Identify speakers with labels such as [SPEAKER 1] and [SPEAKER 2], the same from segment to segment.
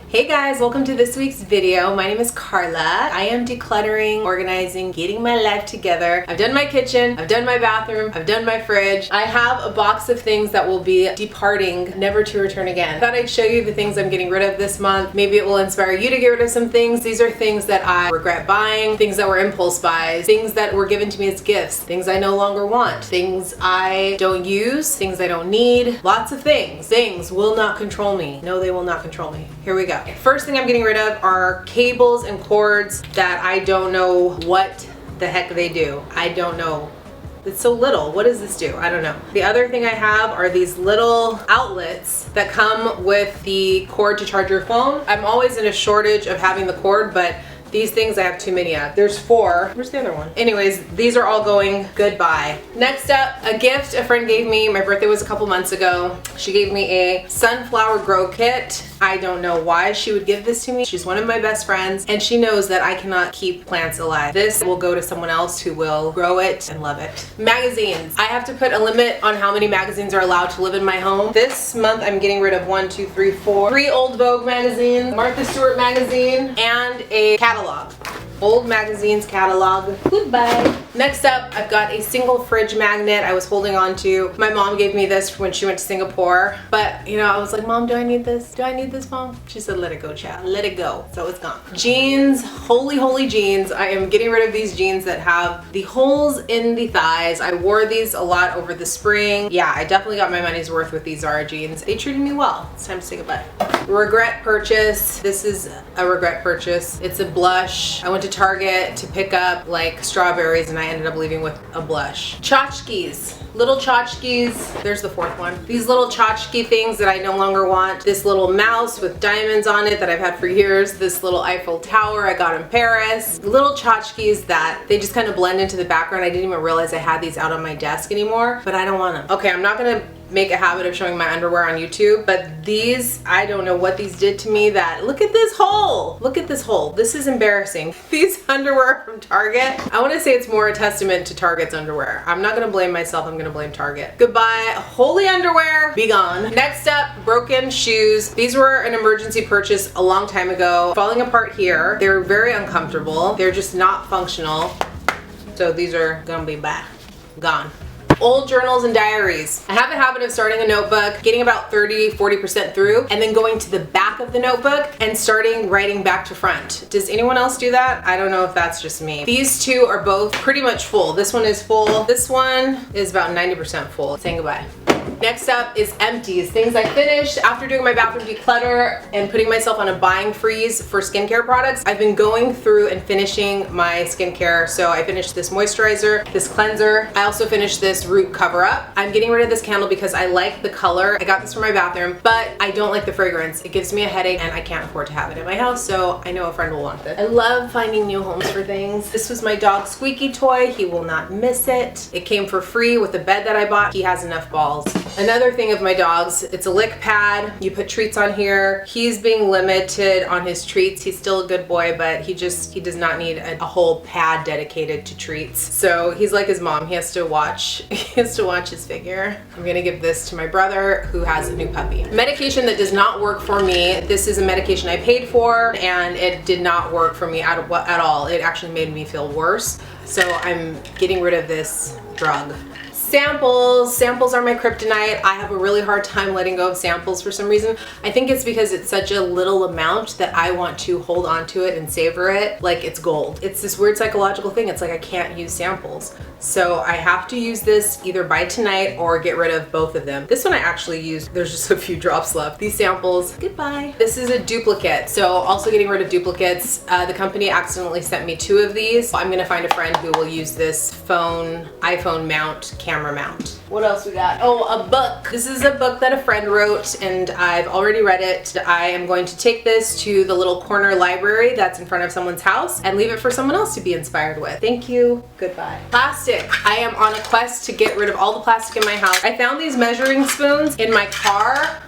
[SPEAKER 1] Hey guys, welcome to this week's video. My name is Carla. I am decluttering, organizing, getting my life together. I've done my kitchen, I've done my bathroom, I've done my fridge. I have a box of things that will be departing, never to return again. I thought I'd show you the things I'm getting rid of this month. Maybe it will inspire you to get rid of some things. These are things that I regret buying, things that were impulse buys, things that were given to me as gifts, things I no longer want, things I don't use, things I don't need, lots of things. Things will not control me. No, they will not control me. Here we go. First thing I'm getting rid of are cables and cords that I don't know what the heck they do. I don't know. It's so little. What does this do? I don't know. The other thing I have are these little outlets that come with the cord to charge your phone. I'm always in a shortage of having the cord, but these things I have too many of. There's 4. Where's the other one? Anyways, these are all going goodbye. Next up, a gift a friend gave me. My birthday was a couple months ago. She gave me a sunflower grow kit. I don't know why she would give this to me. She's one of my best friends and she knows that I cannot keep plants alive. This will go to someone else who will grow it and love it. Magazines. I have to put a limit on how many magazines are allowed to live in my home. This month I'm getting rid of 3 old Vogue magazines, Martha Stewart magazine, and a catalog. Old magazines catalog. Goodbye. Next up, I've got a single fridge magnet I was holding on to. My mom gave me this when she went to Singapore, but you know, I was like, Mom, do I need this? Do I need this, Mom? She said, let it go, child. Let it go. So it's gone. Jeans, holy jeans. I am getting rid of these jeans that have the holes in the thighs. I wore these a lot over the spring. Yeah, I definitely got my money's worth with these Zara jeans. They treated me well. It's time to say goodbye. Regret purchase. This is a regret purchase. It's a blush. I went to Target to pick up like strawberries and I ended up leaving with a blush. Tchotchkes. Little tchotchkes. There's the 4th one. These little tchotchke things that I no longer want. This little mouse with diamonds on it that I've had for years. This little Eiffel Tower I got in Paris. Little tchotchkes that they just kind of blend into the background. I didn't even realize I had these out on my desk anymore, but I don't want them. Okay, I'm not gonna make a habit of showing my underwear on YouTube, but these, I don't know what these did to me. That look at this hole. Look at this hole. This is embarrassing. These underwear from Target. I want to say it's more a testament to Target's underwear. I'm not gonna blame myself, I'm gonna blame Target. Goodbye, holy underwear, be gone. Next up, broken shoes. These were an emergency purchase a long time ago. Falling apart here. They're very uncomfortable. They're just not functional. So these are gonna be gone. Old journals and diaries. I have a habit of starting a notebook, getting about 30-40% through, and then going to the back of the notebook and starting writing back to front. Does anyone else do that? I don't know if that's just me. These two are both pretty much full. This one is full. This one is about 90% full. Saying goodbye. Next up is empties. Things I finished after doing my bathroom declutter and putting myself on a buying freeze for skincare products. I've been going through and finishing my skincare. So I finished this moisturizer, this cleanser. I also finished this root cover up. I'm getting rid of this candle because I like the color. I got this for my bathroom, but I don't like the fragrance. It gives me a headache and I can't afford to have it in my house. So I know a friend will want this. I love finding new homes for things. This was my dog's squeaky toy. He will not miss it. It came for free with the bed that I bought. He has enough balls. Another thing of my dog's, it's a lick pad. You put treats on here. He's being limited on his treats. He's still a good boy, but he does not need a whole pad dedicated to treats. So he's like his mom. He has to watch his figure. I'm gonna give this to my brother who has a new puppy. Medication that does not work for me. This is a medication I paid for and it did not work for me at all. It actually made me feel worse. So I'm getting rid of this drug. Samples. Samples are my kryptonite. I have a really hard time letting go of samples for some reason. I think it's because it's such a little amount that I want to hold on to it and savor it like it's gold. It's this weird psychological thing. It's like I can't use samples. So I have to use this either by tonight or get rid of both of them. This one I actually used. There's just a few drops left. These samples, goodbye. This is a duplicate. So also getting rid of duplicates. The company accidentally sent me 2 of these. I'm gonna find a friend who will use this iPhone mount, camera mount. What else we got? Oh, a book. This is a book that a friend wrote and I've already read it. I am going to take this to the little corner library that's in front of someone's house and leave it for someone else to be inspired with. Thank you. Goodbye. Plastic. I am on a quest to get rid of all the plastic in my house. I found these measuring spoons in my car.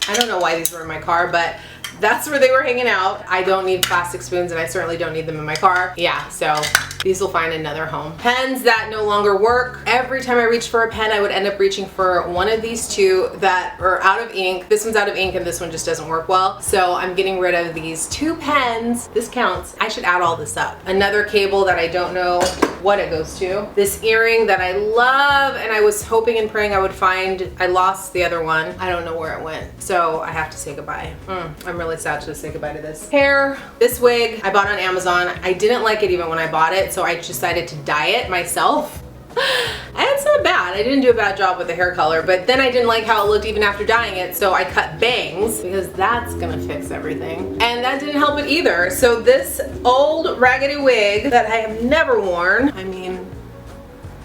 [SPEAKER 1] I don't know why these were in my car, but that's where they were hanging out. I don't need plastic spoons and I certainly don't need them in my car. Yeah, so these will find another home. Pens that no longer work. Every time I reach for a pen, I would end up reaching for one of these two that are out of ink. This one's out of ink and this one just doesn't work well. So I'm getting rid of these 2 pens. This counts. I should add all this up. Another cable that I don't know what it goes to. This earring that I love and I was hoping and praying I would find. I lost the other one. I don't know where it went. So I have to say goodbye. I'm really sad to say goodbye to this. Hair, this wig I bought on Amazon. I didn't like it even when I bought it, so I decided to dye it myself. And it's not bad. I didn't do a bad job with the hair color, but then I didn't like how it looked even after dyeing it, so I cut bangs because that's gonna fix everything. And that didn't help it either. So this old raggedy wig that I have never worn, I mean,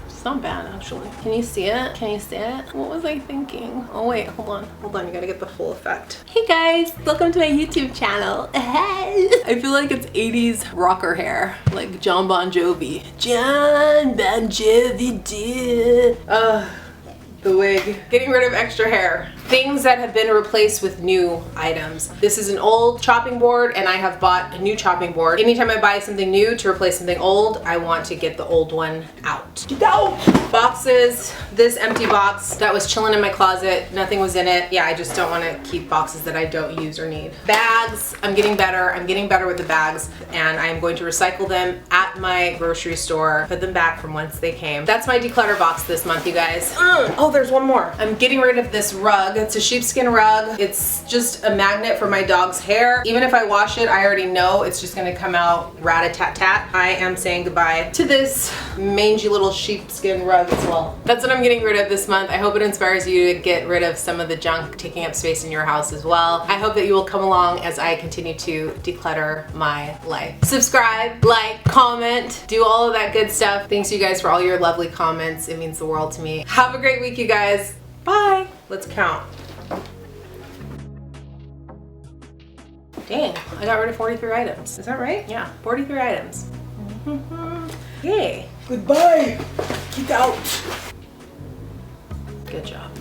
[SPEAKER 1] it's not bad actually. Can you see it? Can you see it? What was I thinking? Oh wait, hold on. Hold on, you gotta get the full effect. Hey guys, welcome to my YouTube channel. I feel like it's 80s rocker hair, like John Bon Jovi. John Bon Jovi did. The wig. Getting rid of extra hair. Things that have been replaced with new items. This is an old chopping board and I have bought a new chopping board. Anytime I buy something new to replace something old, I want to get the old one out. Get out! Boxes. This empty box that was chilling in my closet. Nothing was in it. Yeah, I just don't want to keep boxes that I don't use or need. Bags. I'm getting better. I'm getting better with the bags and I'm going to recycle them at my grocery store. Put them back from whence they came. That's my declutter box this month, you guys. Oh, there's one more. I'm getting rid of this rug. It's a sheepskin rug. It's just a magnet for my dog's hair. Even if I wash it, I already know it's just gonna come out rat-a-tat-tat. I am saying goodbye to this mangy little sheepskin rug as well. That's what I'm getting rid of this month. I hope it inspires you to get rid of some of the junk taking up space in your house as well. I hope that you will come along as I continue to declutter my life. Subscribe, like, comment, do all of that good stuff. Thanks you guys for all your lovely comments. It means the world to me. Have a great week, you guys. Bye. Let's count. Dang, I got rid of 43 items. Is that right? Yeah, 43 items. Yay. Goodbye. Get out. Good job.